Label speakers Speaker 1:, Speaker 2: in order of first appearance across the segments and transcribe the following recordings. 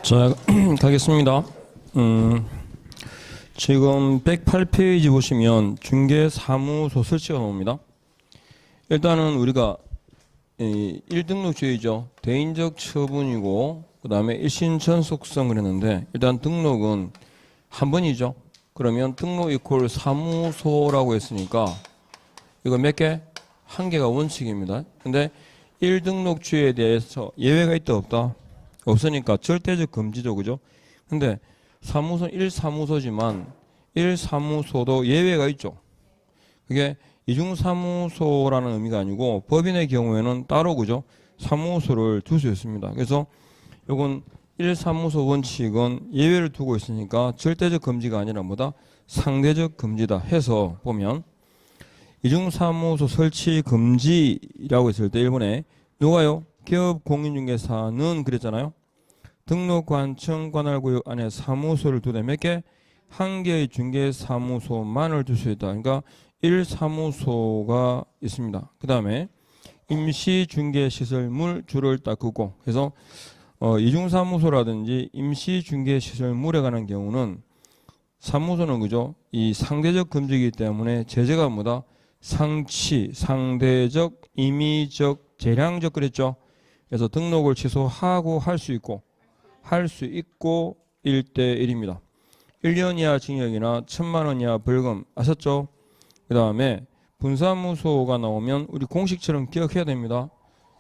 Speaker 1: 자, 가겠습니다. 지금 108페이지 보시면 중개사무소 설치가 나옵니다. 일단은 우리가 1등록주의죠. 대인적 처분이고 그 다음에 일신 전속성을 했는데 일단 등록은 한 번이죠. 그러면 등록 이퀄 사무소라고 했으니까 이거 몇 개? 한 개가 원칙입니다. 근데 1등록주의에 대해서 예외가 있다 없다? 없으니까 절대적 금지죠. 그죠? 근데 사무소는 1사무소지만 1사무소도 예외가 있죠. 그게 이중사무소라는 의미가 아니고 법인의 경우에는 따로 그죠? 사무소를 둘 수 있습니다. 그래서 이건 1사무소 원칙은 예외를 두고 있으니까 절대적 금지가 아니라 뭐다? 상대적 금지다 해서 보면 이중사무소 설치 금지라고 했을 때 일본에 누가요? 기업 공인중개사는 그랬잖아요. 등록관청 관할구역 안에 사무소를 두되 몇 개? 한 개의 중개사무소만을 둘 수 있다. 그러니까 1사무소가 있습니다. 그 다음에 임시중개시설물 줄을 딱 긋고 그래서 이중사무소라든지 임시중개시설물에 관한 경우는 사무소는 그죠? 이 상대적 금지이기 때문에 제재가 뭐다? 상치, 상대적, 임의적, 재량적 그랬죠? 그래서 등록을 취소하고 할 수 있고 1대1입니다. 1년 이하 징역이나 1,000만 원 이하 벌금 아셨죠? 그 다음에 분사무소가 나오면 우리 공식처럼 기억해야 됩니다.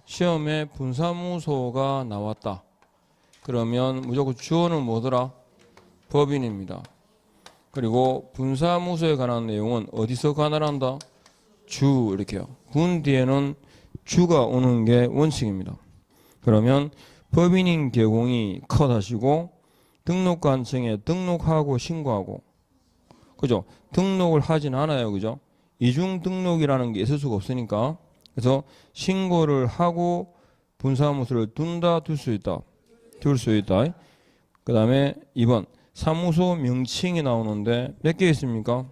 Speaker 1: 시험에 분사무소가 나왔다. 그러면 무조건 주어는 뭐더라? 법인입니다. 그리고 분사무소에 관한 내용은 어디서 관할한다? 주 이렇게요. 분 뒤에는 주가 오는 게 원칙입니다. 그러면 법인인 개공이 컷하시고 등록관청에 등록하고 신고하고 그죠? 등록을 하진 않아요. 그죠? 이중 등록이라는 게 있을 수가 없으니까 그래서 신고를 하고 분사무소를 둔다 둘 수 있다. 그 다음에 2번 사무소 명칭이 나오는데 몇 개 있습니까?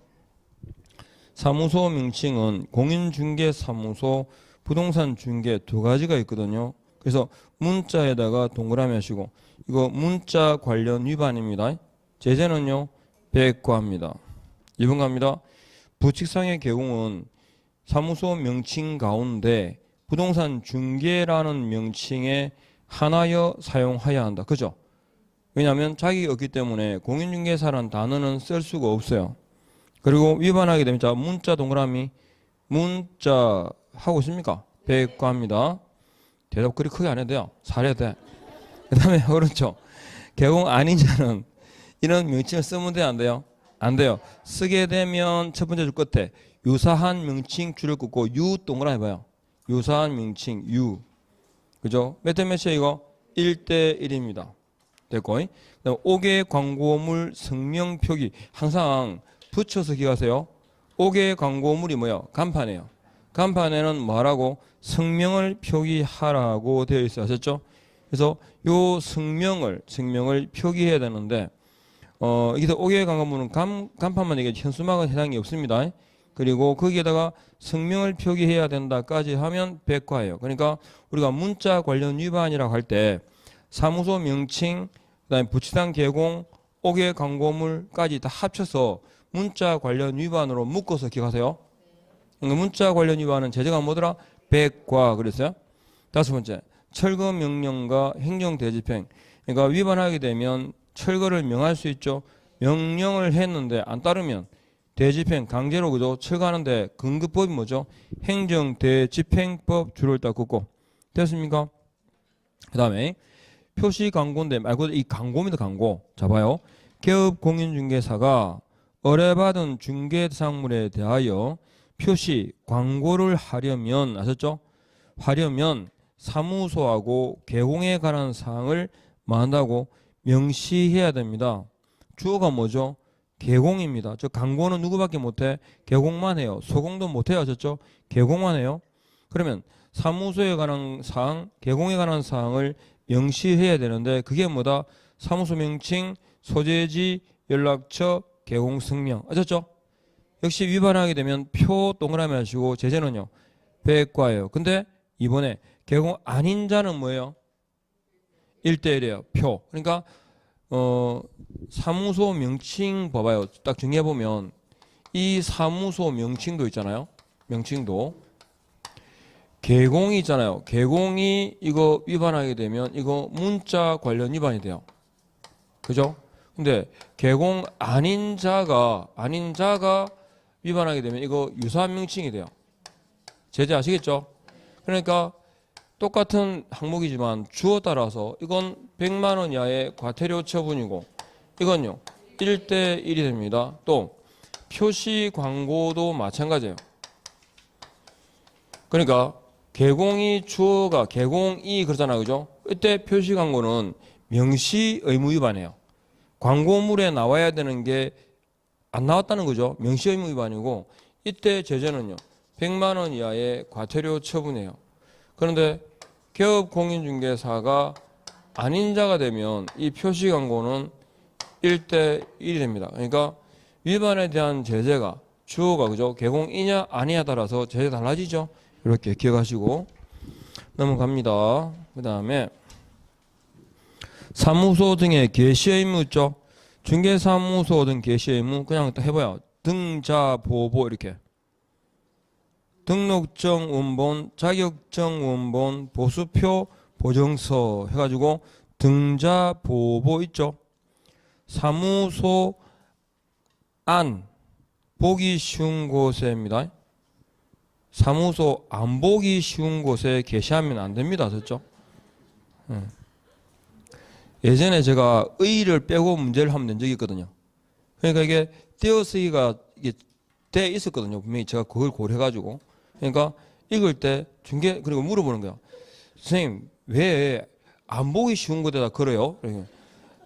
Speaker 1: 사무소 명칭은 공인중개사무소, 부동산 중개 두 가지가 있거든요. 그래서 문자에다가 동그라미 하시고 이거 문자 관련 위반입니다. 제재는요 100과입니다. 2번 갑니다. 부칙상의 개공은 사무소 명칭 가운데 부동산 중개라는 명칭에 한하여 사용해야 한다. 그죠? 왜냐하면 자격이 없기 때문에 공인중개사라는 단어는 쓸 수가 없어요. 그리고 위반하게 되면 자 문자 동그라미 문자 하고 있습니까? 100과입니다. 대답 그리 크게 안 해도 돼요. 잘해야 돼. 그 다음에 오른쪽 개공 아닌 자는 이런 명칭을 쓰면 돼요? 안 돼요? 안 돼요. 쓰게 되면 첫 번째 줄 끝에 유사한 명칭 줄을 긋고 유 동그라미 봐요. 유사한 명칭 유. 그죠? 몇 대 몇이에요 이거? 1대1입니다. 됐고 그다음 5개 광고물 성명 표기 항상 붙여서 기억하세요. 5개 광고물이 뭐예요? 간판이에요. 간판에는 뭐라고? 성명을 표기하라고 되어 있어요. 아셨죠? 그래서 요 성명을 표기해야 되는데 여기서 5개의 광고물은 간판만 얘기해 현수막은 해당이 없습니다. 그리고 거기에다가 성명을 표기해야 된다까지 하면 100과예요. 그러니까 우리가 문자 관련 위반이라고 할 때 사무소 명칭, 그다음에 부치상 개공, 5개 광고물까지 다 합쳐서 문자 관련 위반으로 묶어서 기억하세요. 그러니까 문자 관련 위반은 제재가 뭐더라? 100과 그랬어요. 다섯 번째, 철거 명령과 행정 대집행. 그러니까 위반하게 되면 철거를 명할 수 있죠. 명령을 했는데 안 따르면 대집행 강제로 그죠? 철거하는데 근거법이 뭐죠? 행정 대집행법 줄을 딱 긋고 됐습니까? 그 다음에 표시 광고인데 말 그대로 이 광고입니다. 광고. 자 봐요. 기업 공인중개사가 의뢰받은 중개대상물에 대하여 표시 광고를 하려면 아셨죠? 하려면 사무소하고 개공에 관한 사항을 만다고 명시해야 됩니다. 주어가 뭐죠? 개공입니다. 저 광고는 누구밖에 못해? 개공만 해요. 소공도 못해요. 아셨죠? 개공만 해요. 그러면 사무소에 관한 사항, 개공에 관한 사항을 명시해야 되는데 그게 뭐다? 사무소 명칭, 소재지, 연락처, 개공 성명. 아셨죠? 역시 위반하게 되면 표 동그라미 하시고 제재는요 100과예요. 근데 이번에 개공 아닌 자는 뭐예요? 1대1이에요. 표. 그러니까 사무소 명칭 봐봐요. 딱 정리해 보면 이 사무소 명칭도 있잖아요. 명칭도 개공이 있잖아요. 개공이 이거 위반하게 되면 이거 문자 관련 위반이 돼요. 그죠? 근데 개공 아닌 자가 위반하게 되면 이거 유사한 명칭이 돼요. 제재 아시겠죠? 그러니까 똑같은 항목이지만 주어 따라서 이건 100만 원 이하의 과태료 처분이고 이건요 1대 1이 됩니다. 또 표시 광고도 마찬가지예요. 그러니까 개공이 주어가 개공이 그러잖아요. 그죠? 이때 표시 광고는 명시 의무 위반이에요. 광고물에 나와야 되는 게 안 나왔다는 거죠. 명시 의무 위반이고 이때 제재는요 100만 원 이하의 과태료 처분이에요. 그런데 기업공인중개사가 아닌 자가 되면 이 표시 광고는 1대 1이 됩니다. 그러니까 위반에 대한 제재가 주어가 그죠? 개공이냐 아니냐 따라서 제재 달라지죠. 이렇게 기억하시고 넘어갑니다. 그 다음에 사무소 등의 개시 의무 있죠. 중개사무소 등 개시 의무 그냥 해봐요. 등자 보보 이렇게 등록증 원본, 자격증 원본, 보수표, 보증서 해가지고 등자 보보 있죠. 사무소 안 보기 쉬운 곳에입니다. 사무소 안 보기 쉬운 곳에 게시하면 안 됩니다. 됐죠? 예전에 제가 의를 빼고 문제를 한번 낸 적이 있거든요. 그러니까 이게 띄어쓰기가 이게 돼 있었거든요. 분명히 제가 그걸 고려해가지고. 그러니까 읽을 때 중개 그리고 물어보는 거야. 선생님 왜 안 보기 쉬운 곳에다 걸어요?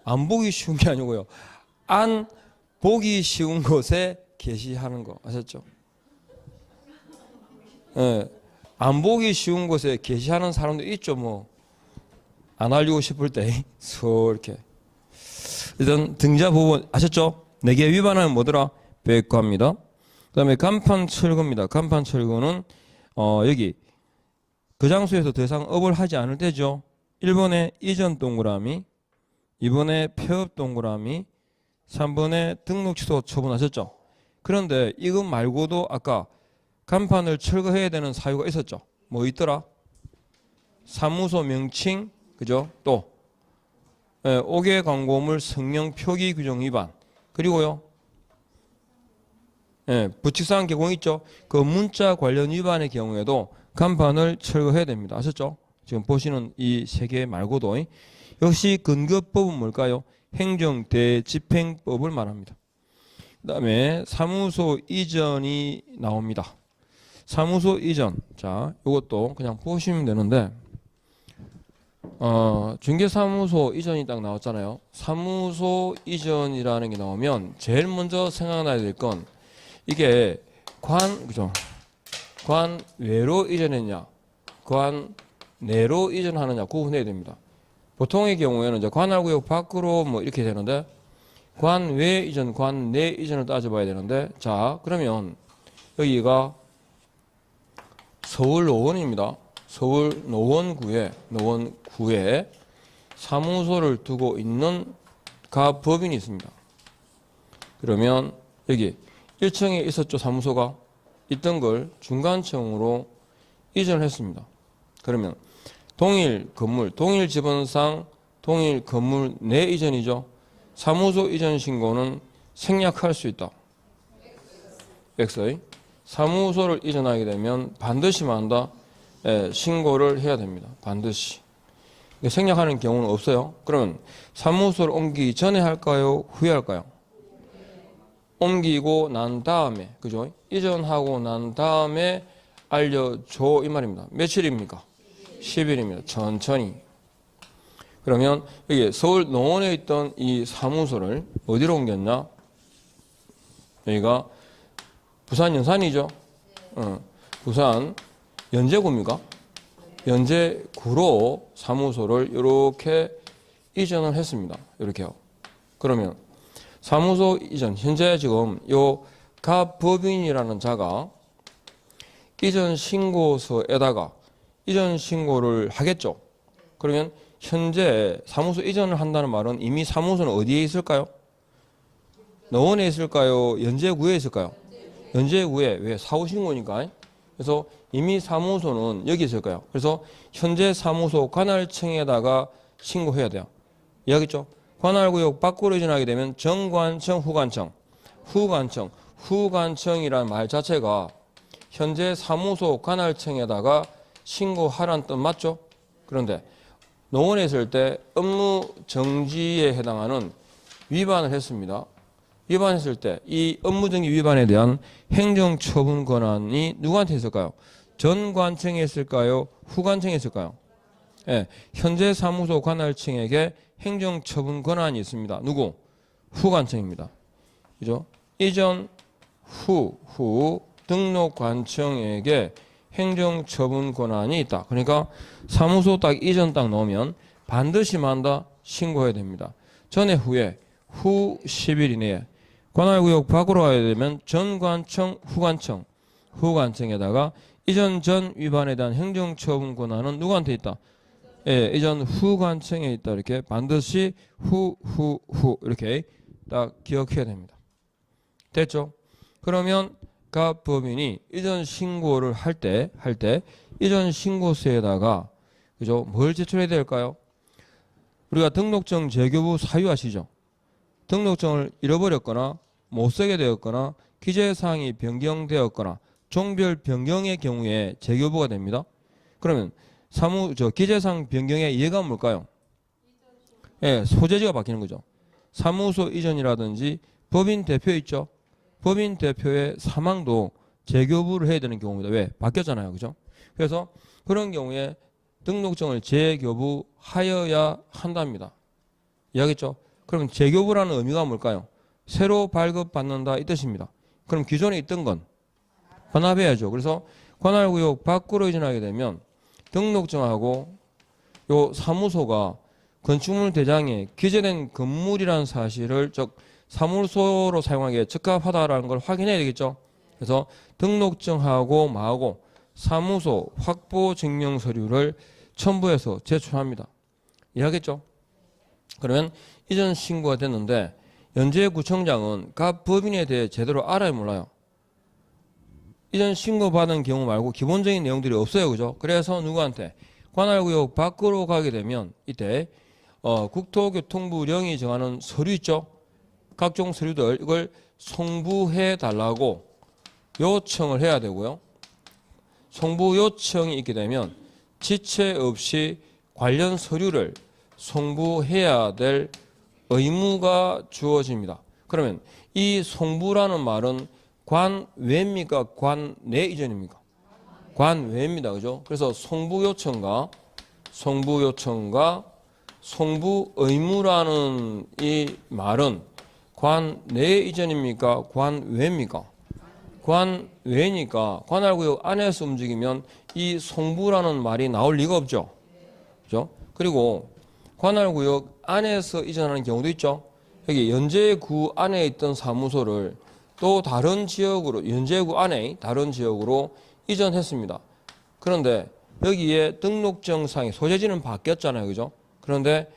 Speaker 1: 안 보기 쉬운 게 아니고요. 안 보기 쉬운 곳에 게시하는 거 아셨죠? 예, 안 보기 쉬운 곳에 게시하는 사람도 있죠. 뭐 안 알리고 싶을 때 이렇게 일단 등자 부분 아셨죠? 4개 위반하면 뭐더라? 백과입니다. 그 다음에 간판 철거입니다. 간판 철거는 여기 그 장소에서 더 이상 업을 하지 않을 때죠. 1번에 이전 동그라미, 2번에 폐업 동그라미, 3번에 등록 취소 처분하셨죠. 그런데 이것 말고도 아까 간판을 철거해야 되는 사유가 있었죠. 뭐 있더라? 사무소 명칭, 그죠? 또 5개 광고물 성명 표기 규정 위반, 그리고요 부칙사항 개공 있죠. 그 문자 관련 위반의 경우에도 간판을 철거해야 됩니다. 아셨죠? 지금 보시는 이 3개 말고도 역시 근거법은 뭘까요? 행정대집행법을 말합니다. 그 다음에 사무소 이전이 나옵니다. 사무소 이전, 자 이것도 그냥 보시면 되는데 중개사무소 이전이 딱 나왔잖아요. 사무소 이전이라는 게 나오면 제일 먼저 생각나야 될 건 이게 그죠? 관 외로 이전했냐, 관 내로 이전하느냐 구분해야 됩니다. 보통의 경우에는 이제 관할구역 밖으로 뭐 이렇게 되는데 관 외 이전, 관 내 이전을 따져봐야 되는데 자 그러면 여기가 서울 노원입니다. 서울 노원구에 사무소를 두고 있는 가법인이 있습니다. 그러면 여기 1층에 있었죠. 사무소가 있던 걸 중간층으로 이전을 했습니다. 그러면 동일 건물, 동일 지번상, 동일 건물 내 이전이죠. 사무소 이전 신고는 생략할 수 있다. X의 사무소를 이전하게 되면 반드시 만다 신고를 해야 됩니다. 반드시. 생략하는 경우는 없어요. 그러면 사무소를 옮기기 전에 할까요? 후에 할까요? 옮기고 난 다음에, 그죠? 이전하고 난 다음에 알려줘 이 말입니다. 며칠입니까? 10일입니다. 천천히. 그러면 여기 서울 농원에 있던 이 사무소를 어디로 옮겼냐? 여기가 부산 연산이죠. 부산 연제구입니까? 연제구로 사무소를 이렇게 이전을 했습니다. 이렇게요. 그러면 사무소 이전, 현재 지금 요 가법인이라는 자가 이전 신고서에다가 이전 신고를 하겠죠. 그러면 현재 사무소 이전을 한다는 말은 이미 사무소는 어디에 있을까요? 노원에 있을까요? 연제구에 있을까요? 연제구에. 왜? 사후신고니까. 그래서 이미 사무소는 여기 있을까요? 그래서 현재 사무소 관할청에다가 신고해야 돼요. 이해하겠죠? 관할구역 밖으로 이전하게 되면 정관청, 후관청. 후관청이라는 말 자체가 현재 사무소 관할청에다가 신고하라는 뜻 맞죠? 그런데 노원에 있을 때 업무 정지에 해당하는 위반을 했습니다. 위반했을 때 이 업무정지 위반에 대한 행정처분 권한이 누구한테 있을까요? 전 관청에 있을까요? 후관청에 있을까요? 예, 현재 사무소 관할청에게 행정처분 권한이 있습니다. 누구? 후관청입니다. 그죠? 이전 후 등록관청에게 행정처분 권한이 있다. 그러니까 사무소 딱 이전 딱 넣으면 반드시 만다 신고해야 됩니다. 전에 후에 후 10일 이내에 관할구역 밖으로 가야 되면 전관청, 후관청에다가 이전 전 위반에 대한 행정처분 권한은 누구한테 있다? 예, 이전 후관청에 있다. 이렇게 반드시 후 이렇게 딱 기억해야 됩니다. 됐죠? 그러면 각 법인이 이전 신고를 할 때 이전 신고서에다가 그죠? 뭘 제출해야 될까요? 우리가 등록증 재교부 사유 아시죠? 등록증을 잃어버렸거나 못 쓰게 되었거나 기재사항이 변경되었거나 종별 변경의 경우에 재교부가 됩니다. 그러면 기재사항 변경의 예가 뭘까요? 예, 소재지가 바뀌는 거죠. 사무소 이전이라든지 법인 대표 있죠? 법인 대표의 사망도 재교부를 해야 되는 경우입니다. 왜? 바뀌었잖아요. 그죠? 그래서 그런 경우에 등록증을 재교부하여야 한답니다. 이해하겠죠? 그럼 재교부라는 의미가 뭘까요? 새로 발급받는다 이 뜻입니다. 그럼 기존에 있던 건 반납해야죠. 그래서 관할구역 밖으로 이전하게 되면 등록증하고 요 사무소가 건축물 대장에 기재된 건물이라는 사실을 사무소로 사용하기에 적합하다라는 걸 확인해야 되겠죠. 그래서 등록증하고 뭐하고 사무소 확보 증명 서류를 첨부해서 제출합니다. 이해하겠죠? 그러면 이전 신고가 됐는데 연제구청장은 각 법인에 대해 제대로 알아요, 몰라요? 이전 신고받은 경우 말고 기본적인 내용들이 없어요. 그죠? 그래서 누구한테? 관할구역 밖으로 가게 되면 이때 국토교통부령이 정하는 서류 있죠? 각종 서류들 이걸 송부해 달라고 요청을 해야 되고요. 송부 요청이 있게 되면 지체 없이 관련 서류를 송부해야 될 의무가 주어집니다. 그러면 이 송부라는 말은 관외입니까? 관내 이전입니까? 관외입니다. 그죠? 그래서 송부 요청과 송부 의무라는 이 말은 관내 이전입니까? 관외입니까? 관외니까 관할구역 안에서 움직이면 이 송부라는 말이 나올 리가 없죠. 그죠? 그리고 관할구역 안에서 이전하는 경우도 있죠. 여기 연제구 안에 있던 사무소를 또 다른 지역으로, 연제구 안에 다른 지역으로 이전했습니다. 그런데 여기에 등록증상의 소재지는 바뀌었잖아요. 그죠? 그런데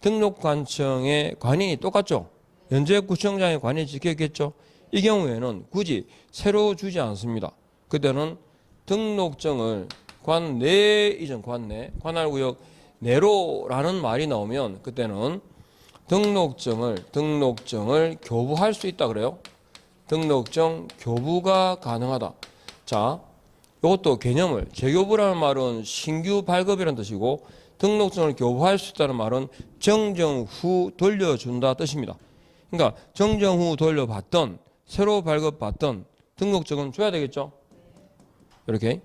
Speaker 1: 등록관청의 관인이 똑같죠. 연제구청장의 관인이 지켰겠죠. 이 경우에는 굳이 새로 주지 않습니다. 그때는 등록증을 관내 이전, 관할구역 내로라는 말이 나오면 그때는 등록증을 교부할 수 있다 그래요. 등록증 교부가 가능하다. 자, 이것도 개념을 재교부라는 말은 신규 발급이라는 뜻이고 등록증을 교부할 수 있다는 말은 정정 후 돌려준다 뜻입니다. 그러니까 정정 후 돌려받던 새로 발급받던 등록증은 줘야 되겠죠. 이렇게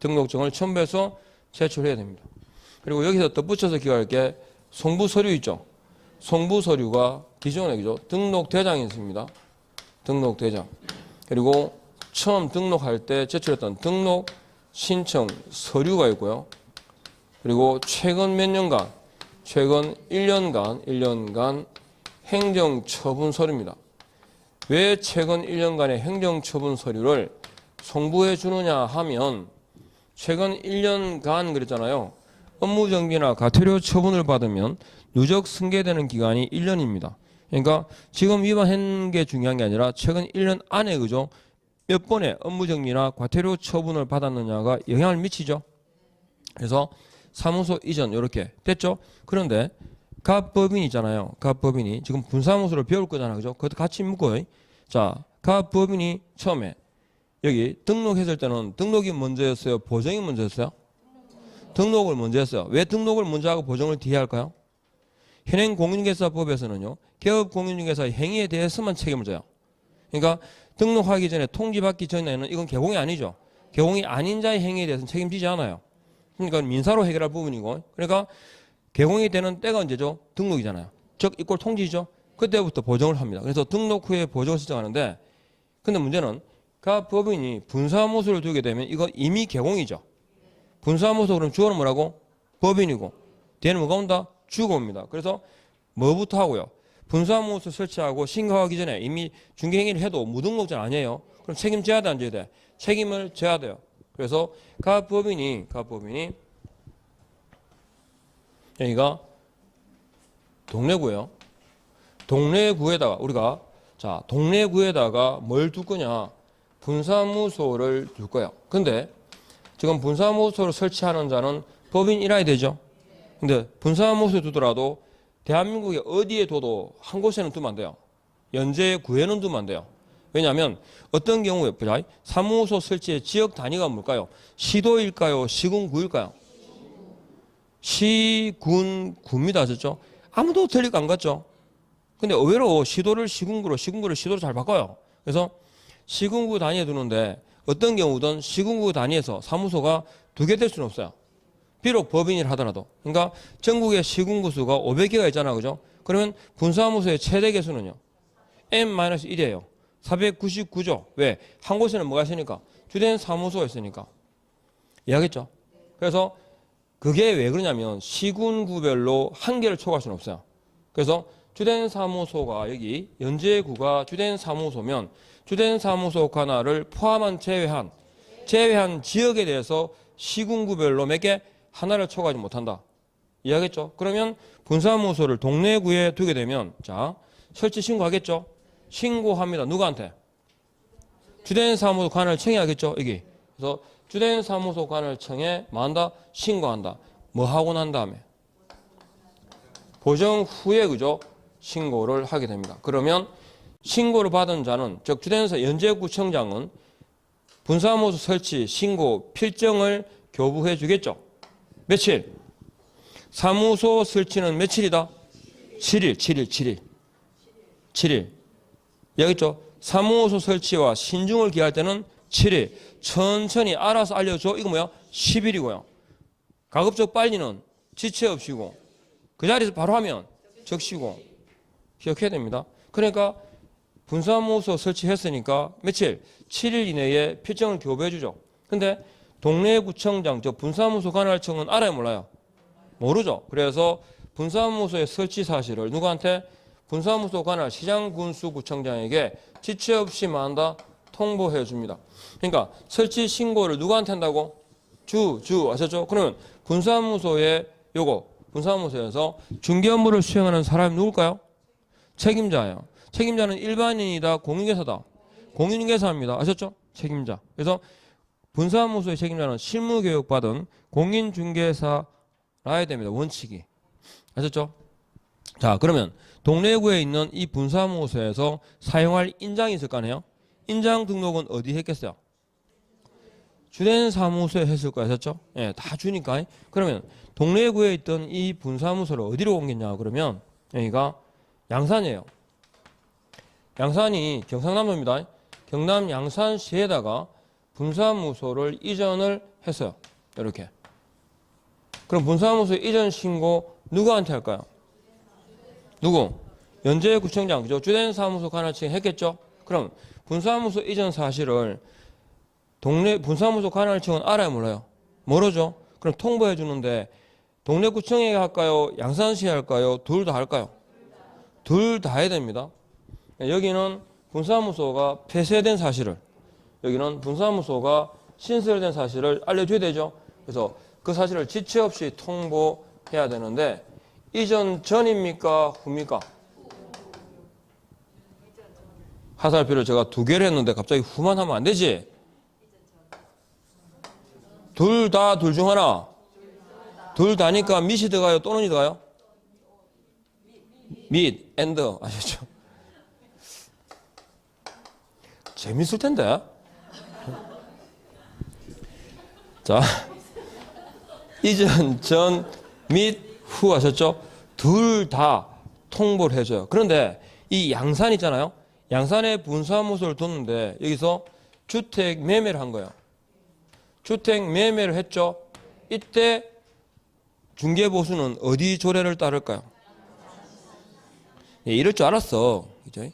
Speaker 1: 등록증을 첨부해서 제출해야 됩니다. 그리고 여기서 덧붙여서 기억할 게 송부 서류 있죠. 송부 서류가 기존에 그죠? 등록대장이 있습니다. 등록대장. 그리고 처음 등록할 때 제출했던 등록 신청 서류가 있고요. 그리고 최근 몇 년간, 최근 1년간 행정처분 서류입니다. 왜 최근 1년간의 행정처분 서류를 송부해 주느냐 하면 최근 1년간 그랬잖아요. 업무정지나 과태료 처분을 받으면 누적 승계되는 기간이 1년입니다. 그러니까 지금 위반한 게 중요한 게 아니라 최근 1년 안에 그죠? 몇 번의 업무정지나 과태료 처분을 받았느냐가 영향을 미치죠. 그래서 사무소 이전 이렇게 됐죠. 그런데 갑법인 있잖아요. 갑법인이 지금 분사무소를 배울 거잖아, 그죠? 그것도 같이 묶어요. 자, 갑법인이 처음에 여기 등록했을 때는 등록이 먼저였어요? 보정이 먼저였어요? 등록을 먼저 했어요. 왜 등록을 먼저 하고 보정을 뒤에 할까요? 현행 공인중개사법에서는요, 개업 공인중개사의 행위에 대해서만 책임을 져요. 그러니까 등록하기 전에 통지받기 전에는 이건 개공이 아니죠. 개공이 아닌 자의 행위에 대해서는 책임지지 않아요. 그러니까 민사로 해결할 부분이고, 그러니까 개공이 되는 때가 언제죠? 등록이잖아요. 즉 이꼴 통지죠. 그때부터 보정을 합니다. 그래서 등록 후에 보정을 신청하는데, 근데 문제는 그 법인이 분사무소를 두게 되면 이거 이미 개공이죠. 분사무소 그럼 주어는 뭐라고? 법인이고 뒤에는 뭐가 온다? 주가 옵니다. 그래서 뭐부터 하고요? 분사무소 설치하고 신고하기 전에 이미 중개행위를 해도 무등록자 아니에요. 그럼 책임져야 돼, 안 져야 돼? 책임을 져야 돼요. 그래서 그 법인이 여기가 동래구예요. 동래구에다가 우리가 자 동래구에다가 뭘 둘 거냐? 분사무소를 둘 거예요. 근데 지금 분사무소를 설치하는 자는 법인이라야 되죠. 근데 분사무소에 두더라도 대한민국에 어디에 둬도 한 곳에는 두면 안 돼요. 연제구에는 두면 안 돼요. 왜냐하면 어떤 경우에 보자. 사무소 설치의 지역 단위가 뭘까요? 시도일까요? 시군구일까요? 시군구입니다. 아셨죠? 아무도 틀리고 안 갔죠? 근데 의외로 시도를 시군구로, 시군구를 시도로 잘 바꿔요. 그래서 시군구 단위에 두는데 어떤 경우든 시군구 단위에서 사무소가 두 개 될 수는 없어요. 비록 법인이라 하더라도. 그러니까 전국의 시군구 수가 500개가 있잖아, 그죠? 그러면 분사무소의 최대 개수는요? n-1이에요. 499죠. 왜? 한 곳에는 뭐가 있으니까? 주된 사무소가 있으니까. 이해하겠죠? 그래서 그게 왜 그러냐면 시군구별로 한 개를 초과할 수는 없어요. 그래서 주된 사무소가 여기 연제구가 주된 사무소면 주된 사무소 하나를 포함한 제외한 지역에 대해서 시군구별로 몇 개? 하나를 초과하지 못한다. 이해하겠죠? 그러면 분사무소를 동래구에 두게 되면 자 설치 신고하겠죠? 신고합니다. 누구한테? 주된 사무소 관할 청에 하겠죠? 여기. 그래서 주된 사무소 관할 청에 뭐 한다? 신고한다. 뭐 하고 난 다음에 보정 후에 그죠? 신고를 하게 됩니다. 그러면 신고를 받은 자는 즉 주된 연제구청장은 분사무소 설치 신고 필정을 교부해 주겠죠. 며칠? 사무소 설치는 며칠이다? 7일. 여기있죠? 사무소 설치와 신중을 기할 때는 7일. 천천히 알아서 알려줘. 이거 뭐야? 10일이고요. 가급적 빨리는 지체 없이고 그 자리에서 바로 하면 적시고 기억해야 됩니다. 그러니까 분사무소 설치했으니까 며칠? 7일 이내에 필정을 교부해 주죠. 근데 동래구청장, 저 분사무소 관할청은 알아요, 몰라요? 모르죠. 그래서 분사무소의 설치 사실을 누구한테? 분사무소 관할 시장군수구청장에게 지체 없이 만다 통보해 줍니다. 그러니까 설치 신고를 누구한테 한다고? 주 아셨죠? 그러면 분사무소에 분사무소에서 중개 업무를 수행하는 사람이 누굴까요? 책임자예요. 책임자는 일반인이다, 공인중개사다. 공인중개사입니다. 아셨죠? 책임자. 그래서 분사무소의 책임자는 실무교육 받은 공인중개사라야 됩니다. 원칙이. 아셨죠? 자, 그러면 동래구에 있는 이 분사무소에서 사용할 인장이 있을 거 아니에요? 인장 등록은 어디 했겠어요? 주된 사무소에 했을 거예요. 아셨죠? 예, 다 주니까. 그러면 동래구에 있던 이 분사무소를 어디로 옮겼냐? 그러면 여기가 양산이에요. 양산이 경상남도입니다. 경남 양산시에다가 분사무소를 이전을 했어요. 이렇게. 그럼 분사무소 이전 신고 누구한테 할까요? 누구? 연제구청장, 그죠? 주된 사무소 관할청이 했겠죠? 그럼 분사무소 이전 사실을 분사무소 관할청은 알아요, 몰라요? 모르죠? 그럼 통보해 주는데 동래구청에 할까요? 양산시에 할까요? 둘 다 할까요? 둘 다 해야 됩니다. 여기는 분사무소가 폐쇄된 사실을, 여기는 분사무소가 신설된 사실을 알려줘야 되죠. 그래서 그 사실을 지체 없이 통보해야 되는데 이전 전입니까? 후입니까? 하살표를 제가 두 개를 했는데 갑자기 후만 하면 안 되지? 둘 다 둘 중 하나. 둘 다니까 밑이 들어가요? 또는이 들어가요? 밑, 엔드. 아시죠? 재밌을 텐데. 자, 이전, 전, 밑, 후 하셨죠? 둘 다 통보를 해줘요. 그런데 이 양산 있잖아요. 양산에 분사무소를 뒀는데 여기서 주택 매매를 한 거예요. 주택 매매를 했죠. 이때 중개보수는 어디 조례를 따를까요? 예, 이럴 줄 알았어. 그죠?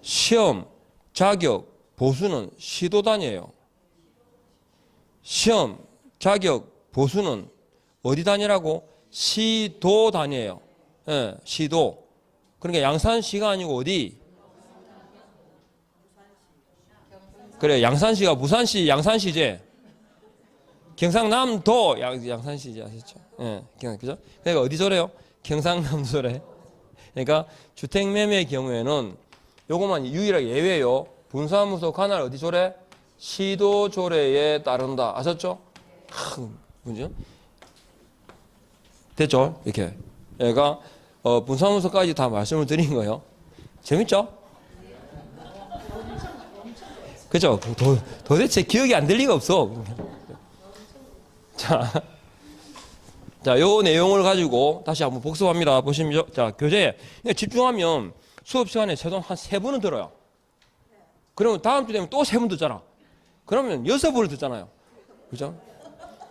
Speaker 1: 시험, 자격, 보수는 시도단이에요. 시험, 자격, 보수는 어디 단위라고? 시도단위예요. 예, 시도. 그러니까 양산시가 아니고 어디? 그래, 양산시가 부산시, 양산시제. 경상남도 양산시제 아시죠? 예, 그죠? 그러니까 어디 조례요? 경상남도 조례. 그러니까 주택 매매의 경우에는 요것만 유일하게 예외요. 분사무소 관할 어디 조례? 시도 조례에 따른다. 아셨죠? 뭐죠? 됐죠? 이렇게. 얘가 분사무소까지 다 말씀을 드린 거예요. 재밌죠? 그죠? 도대체 기억이 안 될 리가 없어. 자, 요 내용을 가지고 다시 한번 복습합니다. 보시면, 자, 교재. 집중하면 수업 시간에 최소 한 3분은 들어요. 그러면 다음 주 되면 또 3분 듣잖아. 그러면 6분을 듣잖아요. 그죠?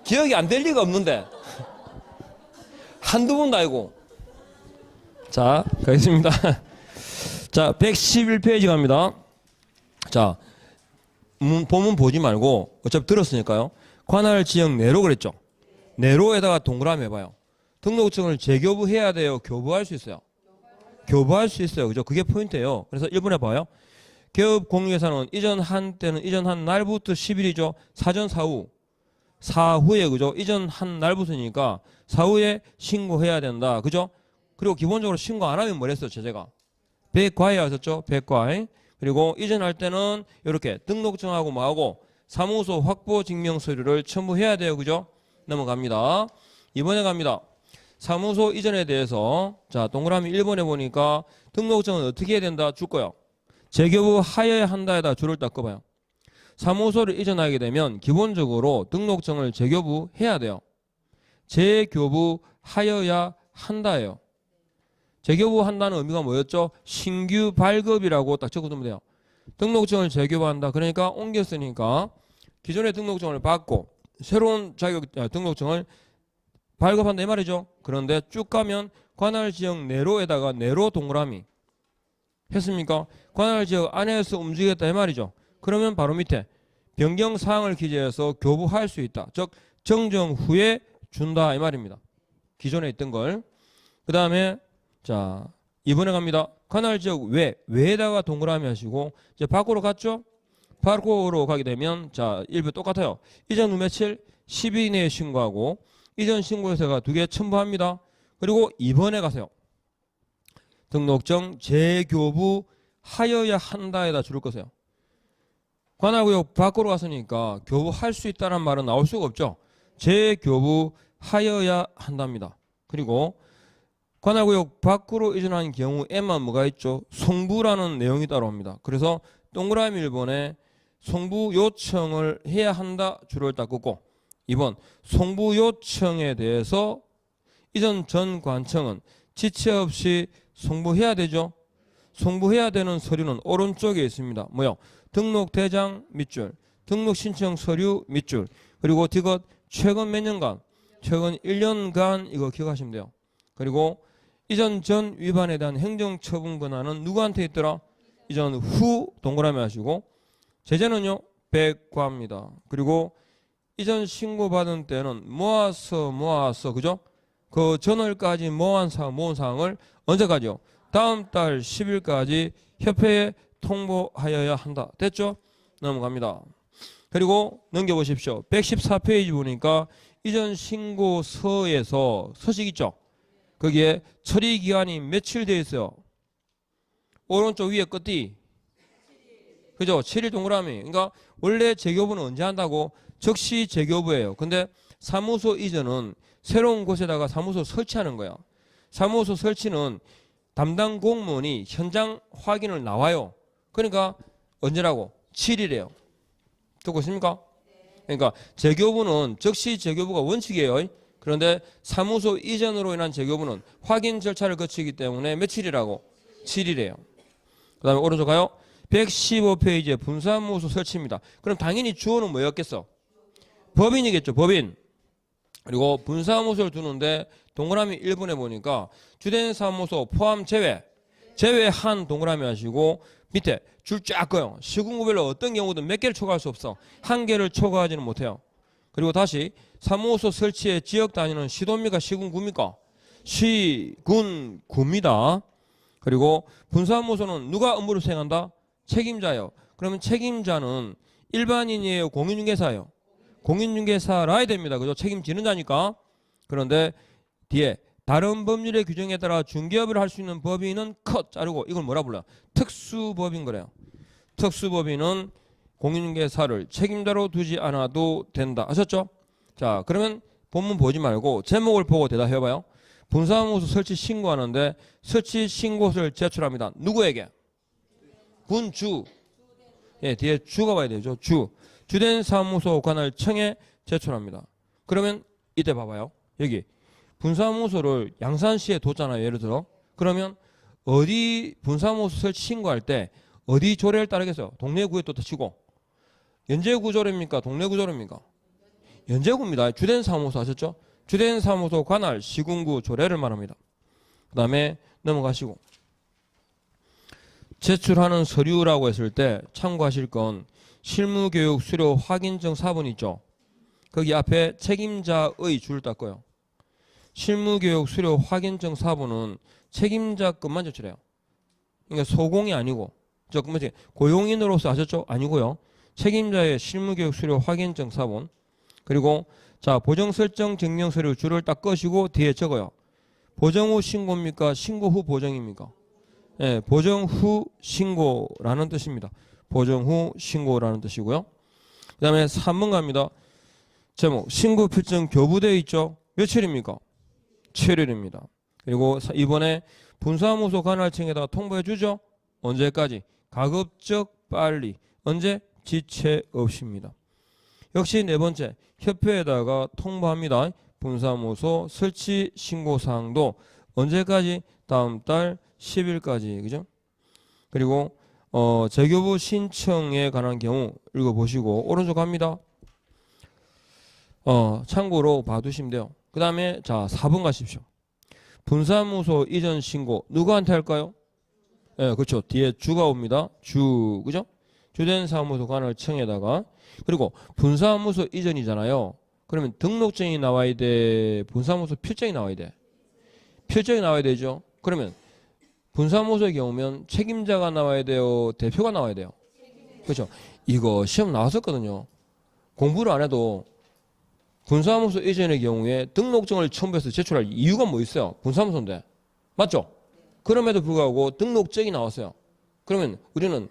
Speaker 1: 기억이 안 될 리가 없는데. 한두 번도 아니고. 자, 가겠습니다. 자, 111페이지 갑니다. 자, 본문 보지 말고 어차피 들었으니까요. 관할 지역 내로 그랬죠. 내로에다가 동그라미 해봐요. 등록증을 재교부해야 돼요? 교부할 수 있어요? 교부할 수 있어요. 그죠? 그게 포인트예요. 그래서 1번 해봐요. 개업 공유예산은 이전 한 때는 이전 한 날부터 10일이죠. 사전 사후. 사후에 그죠? 이전 한 날부터니까 사후에 신고해야 된다. 그죠? 그리고 기본적으로 신고 안 하면 뭐랬어요? 제재가. 백과에 하셨죠? 백과에. 그리고 이전할 때는 이렇게 등록증하고 뭐하고 사무소 확보 증명 서류를 첨부해야 돼요. 그죠? 넘어갑니다. 이번에 갑니다. 사무소 이전에 대해서 자 동그라미 1번에 보니까 등록증은 어떻게 해야 된다? 줄 거예요. 재교부 하여야 한다에다 줄을 딱 꺼봐요. 사무소를 이전하게 되면 기본적으로 등록증을 재교부해야 돼요. 재교부 하여야 한다예요. 재교부한다는 의미가 뭐였죠? 신규 발급이라고 딱 적어두면 돼요. 등록증을 재교부한다. 그러니까 옮겼으니까 기존의 등록증을 받고 새로운 등록증을 발급한다 이 말이죠. 그런데 쭉 가면 관할 지역 내로에다가 내로 동그라미 했습니까? 관할 지역 안에서 움직였다 이 말이죠. 그러면 바로 밑에 변경 사항을 기재해서 교부할 수 있다. 즉 정정 후에 준다 이 말입니다. 기존에 있던 걸. 그 다음에 자, 2번에 갑니다. 관할 지역 외에다가 동그라미 하시고 이제 밖으로 갔죠? 밖으로 가게 되면 자, 1부 똑같아요. 이전 후 며칠 10일 이내에 신고하고 이전 신고서가 2개 첨부합니다. 그리고 2번에 가세요. 등록증 재교부 하여야 한다에다 줄을 거세요. 관할구역 밖으로 갔으니까 교부할 수 있다는 말은 나올 수가 없죠. 재교부 하여야 한답니다. 그리고 관할구역 밖으로 이전한 경우에만 뭐가 있죠? 송부라는 내용이 따라옵니다. 그래서 동그라미 1번에 송부 요청을 해야 한다 줄을 딱 긋고 2번 송부 요청에 대해서 이전 전 관청은 지체 없이 송부해야 되죠. 송부해야 되는 서류는 오른쪽에 있습니다. 뭐요? 등록대장 밑줄, 등록신청 서류 밑줄, 그리고 이것 최근 몇 년간, 최근 1년간 이거 기억하시면 돼요. 그리고 이전 전 위반에 대한 행정처분 권한은 누구한테 있더라? 이전 후 동그라미 하시고 제재는요 100과입니다. 그리고 이전 신고받은 때는 모아서 그죠? 그 전월까지 모은 사항을 언제까지요? 다음 달 10일까지 협회에 통보하여야 한다. 됐죠? 넘어갑니다. 그리고 넘겨보십시오. 114페이지 보니까 이전 신고서에서 서식 있죠? 거기에 처리 기간이 며칠 되어 있어요? 오른쪽 위에 끝이 그죠? 7일 동그라미. 그러니까 원래 재교부는 언제 한다고? 즉시 재교부예요. 근데 사무소 이전은 새로운 곳에다가 사무소 설치하는 거야. 사무소 설치는 담당 공무원이 현장 확인을 나와요. 그러니까 언제라고? 7일이에요. 듣고 있습니까? 그러니까 재교부는 즉시 재교부가 원칙이에요. 그런데 사무소 이전으로 인한 재교부는 확인 절차를 거치기 때문에 며칠이라고? 7일이에요. 그 다음에 오른쪽 가요. 115페이지에 분사무소 설치입니다. 그럼 당연히 주어는 뭐였겠어? 법인이겠죠. 법인. 그리고 분사무소를 두는데 동그라미 1번에 보니까 주된 사무소 포함 제외한 동그라미 하시고 밑에 줄 쫙 꺼요. 시군구별로 어떤 경우든 몇 개를 초과할 수 없어. 한 개를 초과하지는 못해요. 그리고 다시 사무소 설치의 지역 단위는 시도입니까? 시군구입니까? 시군구입니다. 그리고 분사무소는 누가 업무를 수행한다? 책임자예요. 그러면 책임자는 일반인이에요? 공인중개사예요? 공인중개사라야 됩니다. 그죠? 책임지는 자니까. 그런데 뒤에 다른 법률의 규정에 따라 중개업을 할 수 있는 법인은 컷 자르고 이걸 뭐라 불러요? 특수법인 그래요. 특수법인은 공인중개사를 책임자로 두지 않아도 된다. 아셨죠? 자, 그러면 본문 보지 말고 제목을 보고 대답해봐요. 분사무소 설치 신고하는데 설치 신고서를 제출합니다. 누구에게? 분주. 예, 뒤에 주가 와야 되죠. 주된 사무소 관할 청에 제출합니다. 그러면 이때 봐봐요. 여기 분사무소를 양산시에 뒀잖아요. 예를 들어. 그러면 어디 분사무소 설치 신고할 때 어디 조례를 따르겠어요? 동래구에 또 치고 연제구 조례입니까? 동래구 조례입니까? 연제구입니다. 주된 사무소 아셨죠? 주된 사무소 관할 시군구 조례를 말합니다. 그 다음에 넘어가시고 제출하는 서류라고 했을 때 참고하실 건 실무교육 수료 확인증 4번 있죠? 거기 앞에 책임자의 줄을 닦고요. 실무교육 수료 확인증 4번은 책임자 것만 제출해요. 그러니까 소공이 아니고 저 고용인으로서 아셨죠? 아니고요. 책임자의 실무교육 수료 확인증 4번. 그리고 자 보정 설정 증명 서류 줄을 딱 끄시고 뒤에 적어요. 보정 후 신고입니까? 신고 후 보정입니까? 예, 보정 후 신고라는 뜻입니다. 보정 후 신고라는 뜻이고요. 그 다음에 3번 갑니다. 제목 신고 필증 교부되어 있죠? 며칠입니까? 7일입니다. 그리고 이번에 분사무소 관할청에다가 통보해 주죠? 언제까지? 가급적 빨리. 언제? 지체 없이입니다. 역시 네 번째 협회에다가 통보합니다. 분사무소 설치 신고사항도 언제까지? 다음 달 10일까지. 그죠? 그리고 재교부 신청에 관한 경우 읽어보시고 오른쪽 갑니다. 참고로 봐두시면 돼요. 그 다음에 자 4번 가십시오. 분사무소 이전 신고 누구한테 할까요? 예, 그렇죠. 뒤에 주가 옵니다. 주, 그죠? 주된 사무소 관할청에다가. 그리고 분사무소 이전이잖아요. 그러면 등록증이 나와야 돼? 분사무소 필증이 나와야 돼? 필증이 나와야 되죠. 그러면 분사무소의 경우면 책임자가 나와야 돼요? 대표가 나와야 돼요? 그렇죠. 이거 시험 나왔었거든요. 공부를 안 해도 분사무소 이전의 경우에 등록증을 첨부해서 제출할 이유가 뭐 있어요? 분사무소인데. 맞죠? 그럼에도 불구하고 등록증이 나왔어요. 그러면 우리는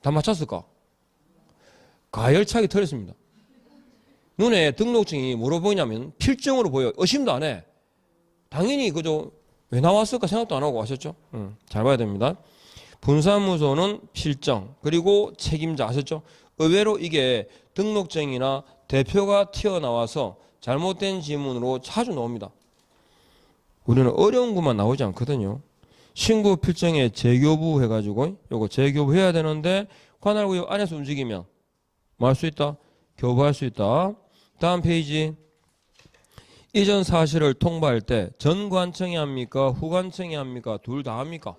Speaker 1: 다 맞췄을까? 가열차게 틀렸습니다. 눈에 등록증이 뭐로 보이냐면 필증으로 보여요. 의심도 안 해. 당연히 그저 왜 나왔을까 생각도 안 하고 아셨죠? 잘 봐야 됩니다. 분사무소는 필정 그리고 책임자 아셨죠? 의외로 이게 등록증이나 대표가 튀어나와서 잘못된 지문으로 자주 나옵니다. 우리는 어려운 것만 나오지 않거든요. 신고 필정에 재교부 해가지고 요거 재교부 해야 되는데 관할구역 안에서 움직이면 뭐 할 수 있다? 교부할 수 있다. 다음 페이지. 이전 사실을 통보할 때 전관청이 합니까? 후관청이 합니까? 둘 다 합니까?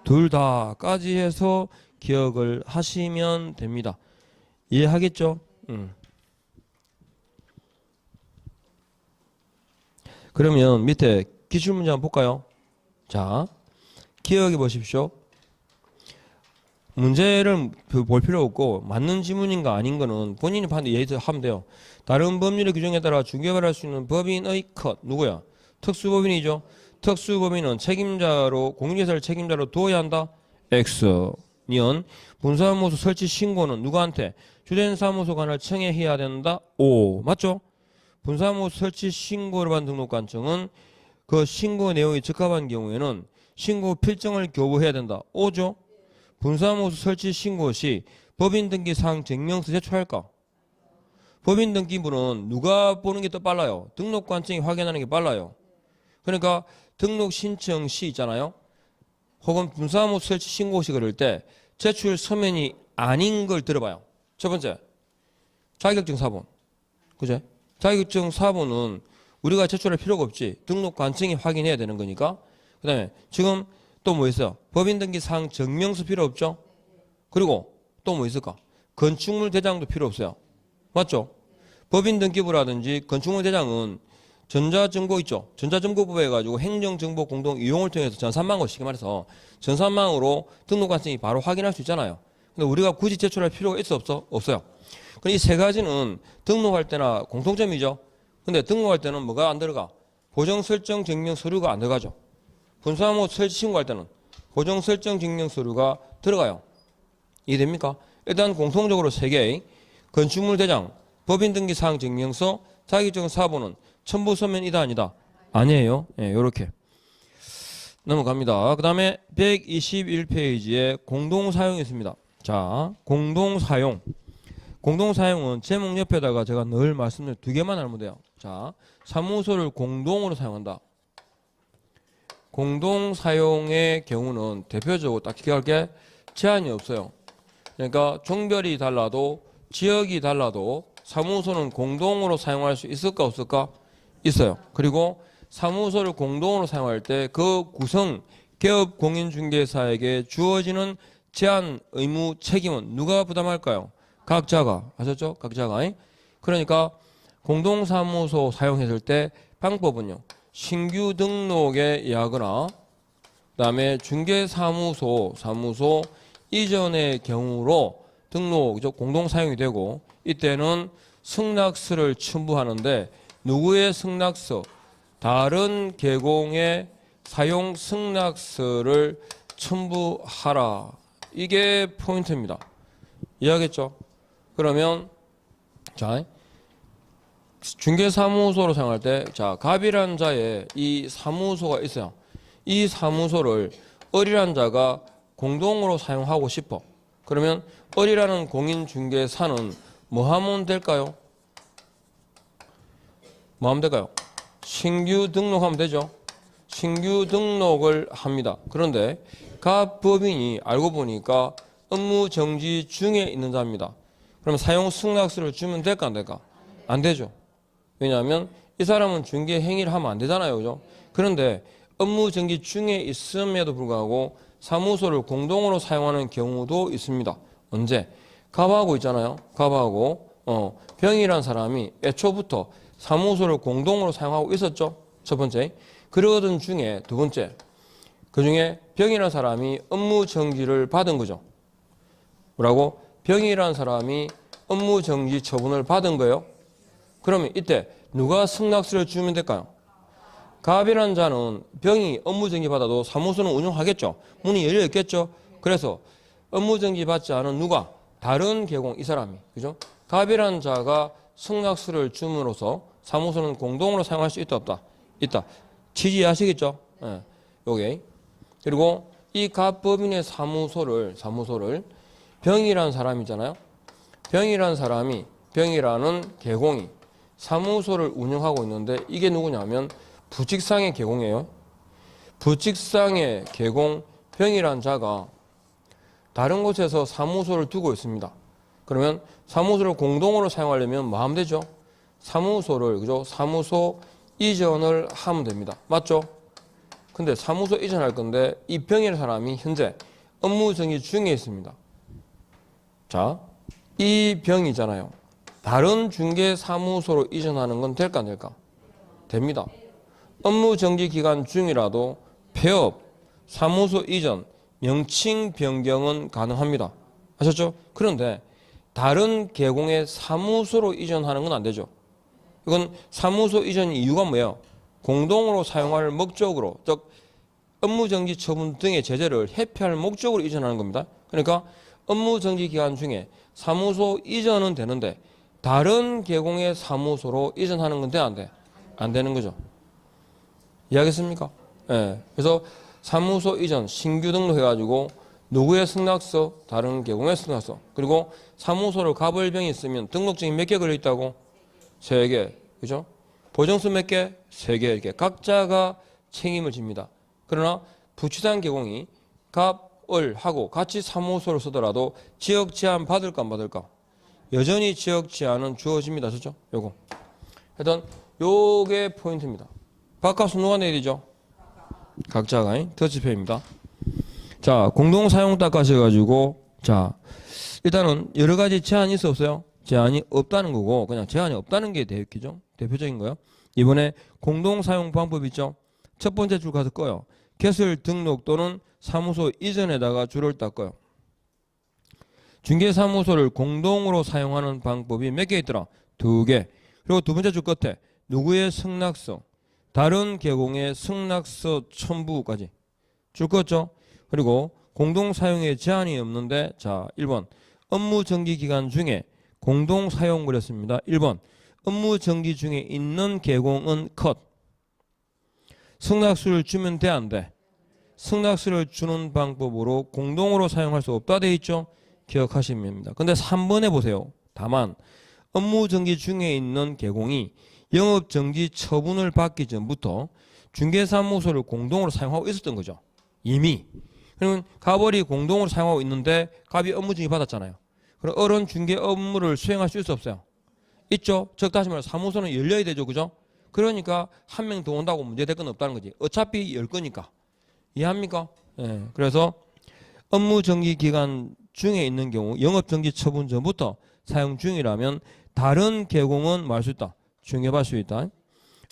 Speaker 1: 둘 다까지 해서 기억을 하시면 됩니다. 이해하겠죠? 그러면 밑에 기출문제 한번 볼까요? 자, 기억해 보십시오. 문제를 볼 필요 없고 맞는 지문인가 아닌 거는 본인이 판단 예의하면 돼요. 다른 법률의 규정에 따라 중개발할 수 있는 법인의 컷 누구야? 특수법인이죠. 특수법인은 책임자로 공인중개사를 책임자로 두어야 한다. X. 년 분사무소 설치 신고는 누구한테? 주된 사무소 관할 청해해야 된다. O. 맞죠? 분사무소 설치 신고를 받은 등록관청은 그 신고 내용이 적합한 경우에는 신고 필정을 교부해야 된다. O죠? 분사무소 설치 신고 시 법인 등기 사항 증명서 제출할까? 법인 등기부는 누가 보는 게 더 빨라요? 등록관청이 확인하는 게 빨라요. 그러니까 등록 신청 시 있잖아요. 혹은 분사무소 설치 신고 시 그럴 때 제출 서면이 아닌 걸 들어봐요. 첫 번째, 자격증 사본. 그죠? 자격증 사본은 우리가 제출할 필요가 없지. 등록관청이 확인해야 되는 거니까. 그 다음에 지금 또 뭐 있어요? 법인 등기 사항 증명서 필요 없죠? 그리고 또 뭐 있을까? 건축물 대장도 필요 없어요. 맞죠? 법인 등기부라든지 건축물 대장은 전자정보 있죠? 전자정보법에 해가지고 행정정보 공동 이용을 통해서 전산망으로 쉽게 말해서 전산망으로 등록관청이 바로 확인할 수 있잖아요. 근데 우리가 굳이 제출할 필요가 있어 없어? 없어요. 이 세 가지는 등록할 때나 공통점이죠. 근데 등록할 때는 뭐가 안 들어가? 보정 설정 증명 서류가 안 들어가죠. 분사무소 설치 신고할 때는 보정 설정 증명 서류가 들어가요. 이해됩니까? 일단 공통적으로 세 개. 건축물 대장, 법인 등기 사항 증명서, 자격증 사본은 첨부 서면이다 아니다? 아니에요. 예, 요렇게. 넘어갑니다. 그 다음에 121페이지에 공동사용이 있습니다. 자, 공동사용. 공동사용은 제목 옆에다가 제가 늘 말씀드린 두 개만 알면 돼요. 자, 사무소를 공동으로 사용한다. 공동사용의 경우는 대표적으로 딱 기억할 게 제한이 없어요. 그러니까 종별이 달라도 지역이 달라도 사무소는 공동으로 사용할 수 있을까 없을까? 있어요. 그리고 사무소를 공동으로 사용할 때 그 구성 개업 공인중개사에게 주어지는 제한 의무 책임은 누가 부담할까요? 각자가. 아셨죠? 각자가. 그러니까 공동사무소 사용했을 때 방법은요. 신규 등록에 의하거나 그다음에 중개사무소 사무소 이전의 경우로 등록 공동 사용이 되고 이때는 승낙서를 첨부하는데 누구의 승낙서? 다른 계공의 사용 승낙서를 첨부하라. 이게 포인트입니다. 이해하겠죠? 그러면 자 중개사무소로 사용할 때 자 갑이라는 자에 이 사무소가 있어요. 이 사무소를 을이라는 자가 공동으로 사용하고 싶어. 그러면 을이라는 공인중개사는 뭐 하면 될까요? 뭐 하면 될까요? 신규 등록하면 되죠. 신규 등록을 합니다. 그런데 갑 법인이 알고 보니까 업무 정지 중에 있는 자입니다. 그럼 사용 승낙서를 주면 될까 안 될까? 안 되죠. 왜냐하면 이 사람은 중개 행위를 하면 안 되잖아요. 그죠? 그런데 업무 정지 중에 있음에도 불구하고 사무소를 공동으로 사용하는 경우도 있습니다. 언제? 갑하고 있잖아요. 갑하고 병이란 사람이 애초부터 사무소를 공동으로 사용하고 있었죠. 첫 번째. 그러던 중에 두 번째. 그 중에 병이란 사람이 업무 정지를 받은 거죠. 뭐라고? 병이란 사람이 업무 정지 처분을 받은 거예요. 그러면 이때 누가 승낙서를 주면 될까요? 갑이라는 자는 병이 업무정지 받아도 사무소는 운영하겠죠. 문이 열려 있겠죠. 그래서 업무정지 받지 않은 누가? 다른 계공 이 사람이. 그죠? 갑이라는 자가 승낙서를 줌으로써 사무소는 공동으로 사용할 수 있다 없다? 있다. 취지하시겠죠? 예. 요게. 그리고 이 갑법인의 사무소를 병이라는 사람이잖아요. 병이라는 사람이 병이라는 계공이 사무소를 운영하고 있는데 이게 누구냐면 부칙상의 계공이에요. 부칙상의 계공 병이란 자가 다른 곳에서 사무소를 두고 있습니다. 그러면 사무소를 공동으로 사용하려면 뭐 하면 되죠? 사무소를 그죠? 사무소 이전을 하면 됩니다. 맞죠? 근데 사무소 이전할 건데 이 병이라는 사람이 현재 업무 정지 중에 있습니다. 자, 이 병이잖아요. 다른 중개사무소로 이전하는 건 될까 안 될까? 됩니다. 업무 정지 기간 중이라도 폐업, 사무소 이전 명칭 변경은 가능합니다. 아셨죠? 그런데 다른 계공의 사무소로 이전하는 건 안 되죠. 이건 사무소 이전 이유가 뭐예요? 공동으로 사용할 목적으로, 즉 업무정지 처분 등의 제재를 회피할 목적으로 이전하는 겁니다. 그러니까 업무정지 기간 중에 사무소 이전은 되는데 다른 계공의 사무소로 이전하는 건 돼, 안 돼? 안 되는 거죠. 이해하겠습니까? 예. 그래서 사무소 이전 신규 등록해가지고 누구의 승낙서, 다른 계공의 승낙서, 그리고 사무소를 가볼 병이 있으면 등록증이 몇 개 걸려있다고? 3개. 그죠? 보정서 몇 개? 3개. 이렇게 각자가 책임을 집니다. 그러나 부치단 계공이 갑을 하고 같이 사무소를 쓰더라도 지역 제한 받을까 안 받을까? 여전히 지역 제한은 주어집니다. 그죠? 요거. 하여튼 요게 포인트입니다. 바깥 누가 내리죠? 각자가 더치페입니다. 자, 공동 사용 닦아서 해가지고, 자, 일단은 여러 가지 제한이 있어 없어요? 제한이 없다는 거고, 그냥 제한이 없다는 게 대표적인 거예요. 이번에 공동 사용 방법 있죠? 첫 번째 줄 가서 꺼요. 개설 등록 또는 사무소 이전에다가 줄을 닦아요. 중개사무소를 공동으로 사용하는 방법이 몇 개 있더라? 2개. 그리고 두 번째 줄 끝에 누구의 승낙서, 다른 계공의 승낙서 첨부까지 줄 껐죠? 그리고 공동 사용에 제한이 없는데, 자, 1번 업무 정기 기간 중에 공동 사용 그랬습니다. 1번 업무 정기 중에 있는 계공은 컷. 승낙서를 주면 돼, 안 돼? 승낙서를 주는 방법으로 공동으로 사용할 수 없다 돼 있죠? 기억하시면 됩니다. 근데 3번에 보세요. 다만 업무 정기 중에 있는 계공이 영업 정지 처분을 받기 전부터 중개사무소를 공동으로 사용하고 있었던 거죠. 이미. 그러면 갑을이 공동으로 사용하고 있는데 갑이 업무 정지 받았잖아요. 그럼 어른 중개 업무를 수행할 수 있어 없어요? 있죠. 즉 다시 말해 사무소는 열려야 되죠. 그죠? 그러니까 한 명 더 온다고 문제될 건 없다는 거지. 어차피 열 거니까. 이해합니까? 예. 그래서 업무 정지 기간 중에 있는 경우 영업 정지 처분 전부터 사용 중이라면 다른 계공은 뭐 할 수 있다? 중개받을 수 있다.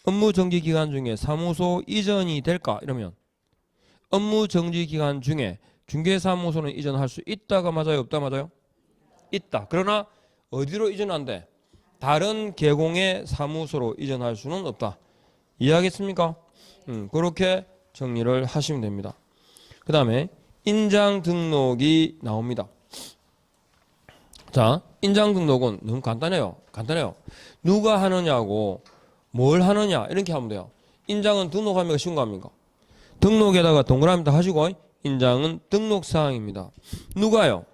Speaker 1: 업무 정지 기간 중에 사무소 이전이 될까? 이러면 업무 정지 기간 중에 중개사무소는 이전할 수 있다가 맞아요? 없다 맞아요? 있다. 그러나 어디로 이전한대? 다른 계공의 사무소로 이전할 수는 없다. 이해하겠습니까? 그렇게 정리를 하시면 됩니다. 그 다음에 인장 등록이 나옵니다. 자, 인장 등록은 너무 간단해요. 누가 하느냐고 뭘 하느냐 이렇게 하면 돼요. 인장은 등록하기가 쉬운 거 아닙니까? 등록에다가 동그라미 다 하시고 인장은 등록사항입니다. 누가요?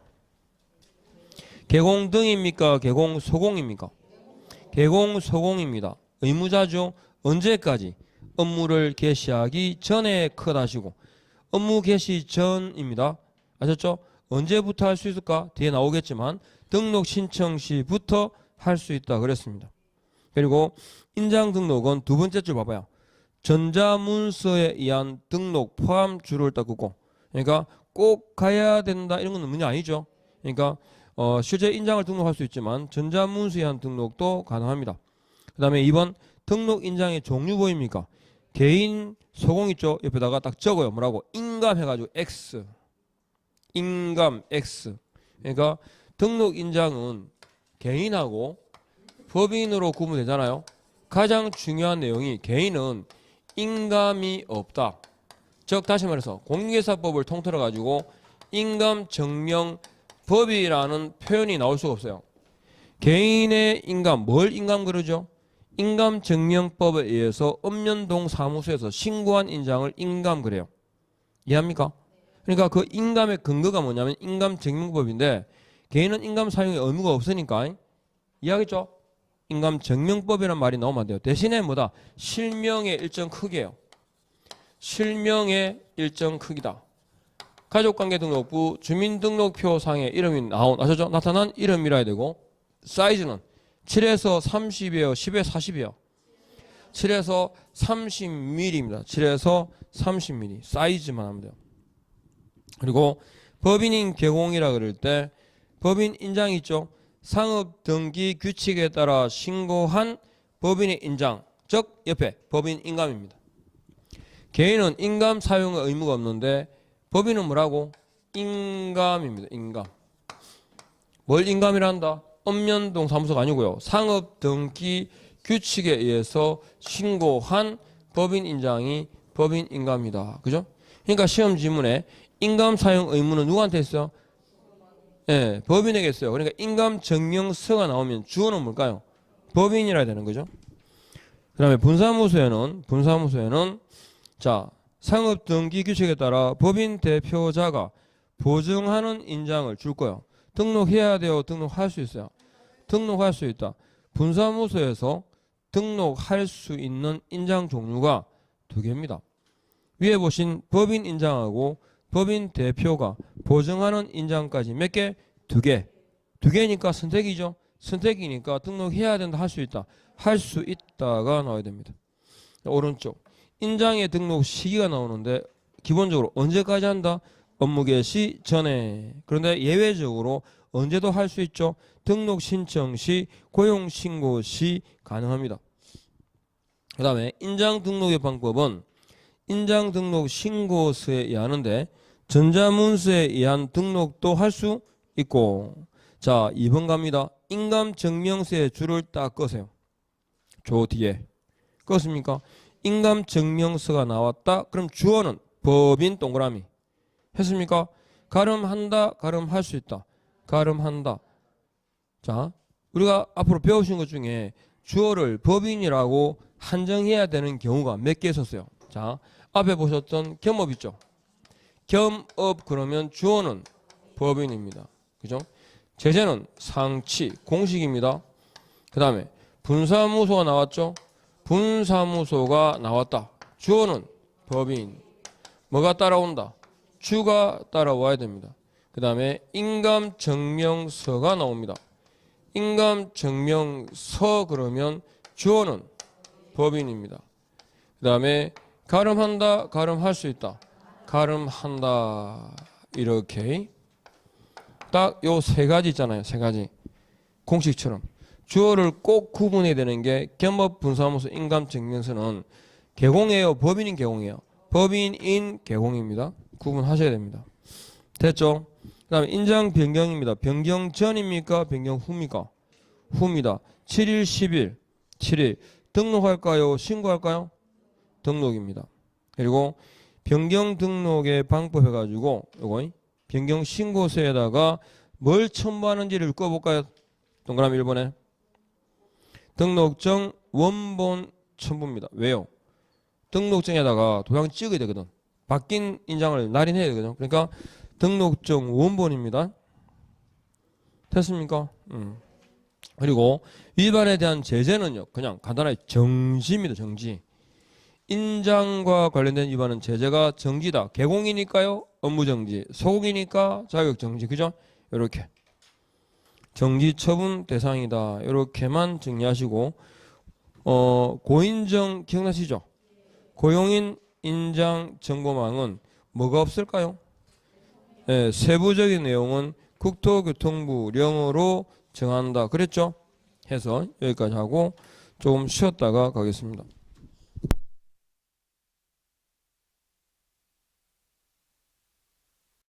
Speaker 1: 계공등입니까? 계공소공입니까? 계공소공입니다. 의무자죠. 언제까지? 업무를 개시하기 전에 컷 하시고 업무 개시 전입니다. 아셨죠? 언제부터 할 수 있을까? 뒤에 나오겠지만 등록 신청 시부터 할 수 있다 그랬습니다. 그리고 인장 등록은 두 번째 줄 봐봐요. 전자문서에 의한 등록 포함 줄을 딱 긋고, 그러니까 꼭 가야 된다 이런 건 문제 아니죠. 그러니까 실제 인장을 등록할 수 있지만 전자문서에 의한 등록도 가능합니다. 그 다음에 2번 등록 인장의 종류 보입니까? 개인 소공 있죠. 옆에다가 딱 적어요. 뭐라고? 인감 해가지고 X. 인감 X. 그러니까 등록 인장은 개인하고 법인으로 구분되잖아요. 가장 중요한 내용이 개인은 인감이 없다. 즉 다시 말해서 공인중개사법을 통틀어 가지고 인감 증명 법이라는 표현이 나올 수가 없어요. 개인의 인감, 뭘 인감 그러죠? 인감증명법에 의해서 읍면동 사무소에서 신고한 인장을 인감 그래요. 이해합니까? 그러니까 그 인감의 근거가 뭐냐면 인감증명법인데 개인은 인감 사용에 의무가 없으니까 이해하겠죠? 인감증명법이라는 말이 나오면 안 돼요. 대신에 뭐다? 실명의 일정 크기예요. 실명의 일정 크기다. 가족관계등록부 주민등록표상에 이름이 아셨죠? 나타난 이름이라 해야 되고 사이즈는 7에서 30이에요. 10에 40이에요. 7에서 30mm입니다. 7에서 30mm 사이즈만 하면 돼요. 그리고 법인인 개공이라 그럴 때 법인 인장 있죠. 상업등기 규칙에 따라 신고한 법인의 인장, 즉 옆에 법인 인감입니다. 개인은 인감 사용의 의무가 없는데 법인은 뭐라고? 인감입니다. 인감. 뭘 인감이라 한다? 읍면동 사무소가 아니고요. 상업등기 규칙에 의해서 신고한 법인 인장이 법인 인감이다. 그죠? 그러니까 시험 지문에 인감 사용 의무는 누구한테 있어요? 예, 법인에게 있어요. 그러니까 인감 증명서가 나오면 주어는 뭘까요? 법인이라 되는 거죠. 그다음에 분사무소에는 자, 상업등기 규칙에 따라 법인 대표자가 보증하는 인장을 줄 거예요. 등록해야 돼요. 등록할 수 있어요. 등록할 수 있다. 분사무소에서 등록할 수 있는 인장 종류가 두 개입니다. 위에 보신 법인 인장하고 법인 대표가 보증하는 인장까지 몇 개? 두 개. 두 개니까 선택이죠. 선택이니까 등록해야 된다, 할 수 있다. 할 수 있다가 나와야 됩니다. 오른쪽. 인장의 등록 시기가 나오는데 기본적으로 언제까지 한다? 업무 개시 전에. 그런데 예외적으로 언제도 할 수 있죠. 등록 신청 시, 고용 신고 시 가능합니다. 그 다음에 인장 등록의 방법은 인장 등록 신고서에 의하는데 전자문서에 의한 등록도 할 수 있고, 자 2번 갑니다. 인감증명서의 줄을 딱 끄세요. 조 뒤에 껐습니까? 인감증명서가 나왔다. 그럼 주어는 법인 동그라미 했습니까? 가름한다. 가름할 수 있다. 가름한다. 자, 우리가 앞으로 배우신 것 중에 주어를 법인이라고 한정해야 되는 경우가 몇 개 있었어요. 자, 앞에 보셨던 겸업 있죠? 겸업 그러면 주어는 법인입니다. 그죠? 제재는 상치 공식입니다. 그 다음에 분사무소가 나왔죠? 분사무소가 나왔다. 주어는 법인. 뭐가 따라온다? 주가 따라와야 됩니다. 그 다음에 인감증명서가 나옵니다. 인감증명서 그러면 주어는 법인입니다. 그 다음에 가름한다. 가름할 수 있다. 가름한다. 이렇게 딱 요 세 가지 있잖아요. 세 가지 공식처럼 주어를 꼭 구분해야 되는 게 겸업 분사무소 인감증명서는 개공이에요. 법인인 개공이에요. 법인인 개공입니다. 구분하셔야 됩니다. 됐죠? 그 다음에 인장 변경입니다. 변경 전입니까? 변경 후입니까? 후입니다. 7일 10일 7일 등록할까요? 신고할까요? 등록입니다. 그리고 변경 등록의 방법 해가지고 요거 변경 신고서에다가 뭘 첨부하는지를 꺼볼까요? 동그라미 1번에 등록증 원본 첨부입니다. 왜요? 등록증에다가 도장 찍어야 되거든. 바뀐 인장을 날인해야 되거든. 그러니까 등록증 원본입니다. 됐습니까? 그리고 위반에 대한 제재는요. 그냥 간단하게 정지입니다. 정지. 인장과 관련된 위반은 제재가 정지다. 개공이니까요. 업무정지. 소공이니까 자격정지. 그죠? 이렇게 정지 처분 대상이다. 이렇게만 정리하시고 고인정 기억나시죠? 고용인 인장 정보망은 뭐가 없을까요? 네, 세부적인 내용은 국토교통부령으로 정한다. 그랬죠? 해서 여기까지 하고 조금 쉬었다가 가겠습니다.